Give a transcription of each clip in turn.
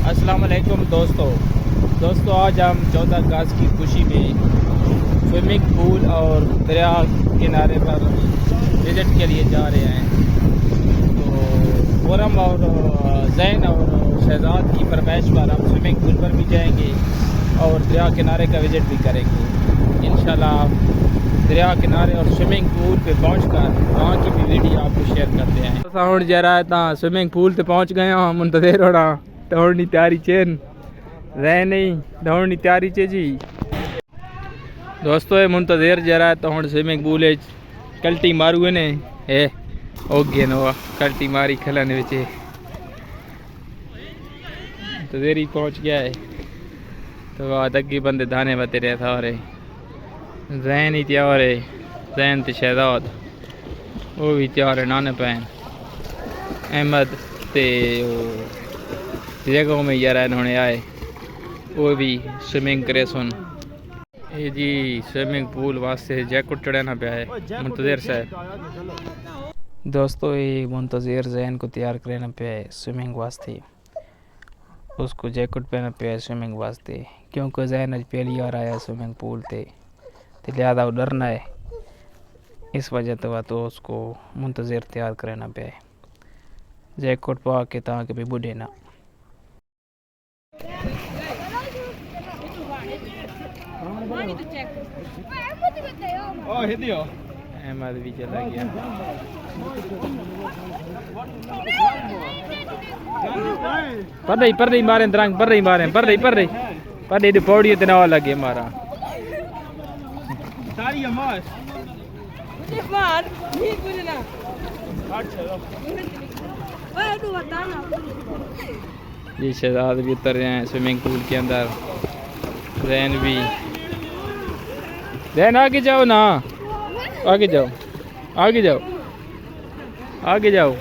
अस्सलाम वालेकुम दोस्तों आज हम 14 अगस्त की खुशी में स्विमिंग पूल और दरिया किनारे पर विज़िट के लिए जा रहे हैं। तो खुरम और जैन और शहजाद की फरमाइश पर हम स्विमिंग पूल पर भी जाएंगे और दरिया किनारे का विज़िट भी करेंगे इंशाल्लाह। दरिया किनारे और स्विमिंग पूल पे पहुंचकर वहाँ की भी वीडियो आपको शेयर करते हैं। साउंड जरा है ता स्विमिंग पूल पे पहुंच गए हम मुंतज़िर होना दौड़नी तैयारी चेन रह नहीं दौड़नी तैयारी चे जी दोस्तों। ये मुंतज़िर जरा है तो हम स्विमिंग पूल कल्टी मारू ने ए ओगे नो कल्टी मारी खलन विच मुंतज़िर ही पहुंच गया है। तो वह अगे बंदे दाने बते रहे था और जैन ही तैयार है, जैन ते शहजाद वो भी तैयार है, नाने पैन अहमद ते जगहों में यार इन्होंने आए वो भी स्विमिंग करे सुन। ये जी स्विमिंग पूल वास्ते जैकेट चढ़ाना पाया है मुंतज़िर साहब। दोस्तों ये मुंतज़िर जैन को तैयार करना पाया है स्विमिंग वास्ते, उसको जैकेट पहना पाया है स्विमिंग वास्ते क्योंकि जैन आज पहली बार आया स्विमिंग पूल ते लिहाजा वो डरना है, इस वजह तो उसको मुंतज़िर तैयार करना पाया है जैकेट पा के ताकि भी बुढ़े ना। अहमद भी चला गया। पर मारे तरंग पर पौड़ी इतना लगे मारा ये शहजाद भी उतर रहे हैं स्विमिंग पूल के अंदर। जैन भी, जैन आगे जाओ ना, आगे जाओ आगे जाओ आगे जाओ।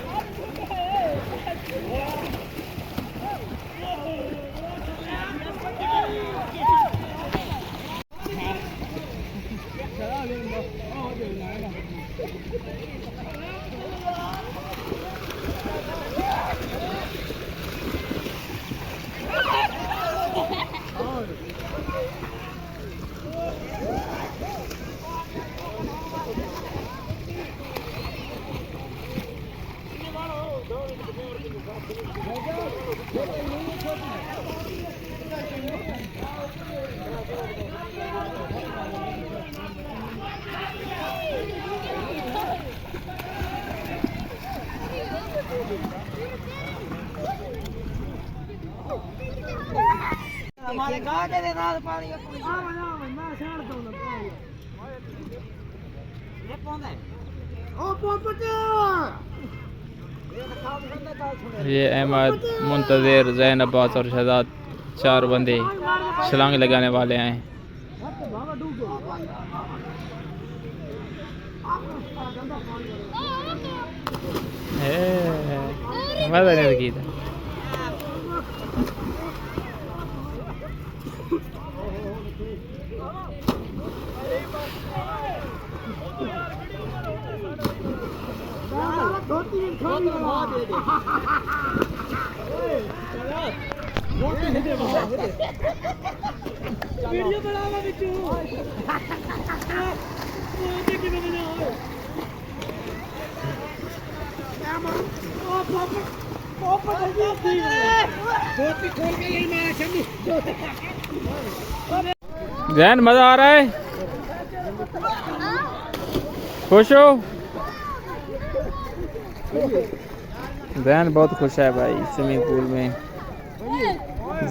हमारे गांव के नाल पानी मैं छाड़ दूं ना ये कौन है ओ पोपट। ये अहमद, मुंतज़िर, जैन, अब्बास और शहजाद चार बंदे छलांग लगाने वाले हैं। मजा नहीं लगी था। वीडियो बनावा बिट्टू ओए कि बना ओ पापा जल्दी धोती खोल के ले मैं शमी। जैन मजा आ रहा है, खुश हो? जैन बहुत खुश है भाई स्विमिंग पूल में।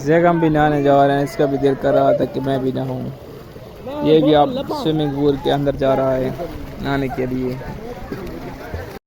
जगह भी नहाने जा रहे हैं, इसका भी दिल कर रहा था कि मैं भी नहाऊं। ये भी आप स्विमिंग पूल के अंदर जा रहा है नहाने के लिए।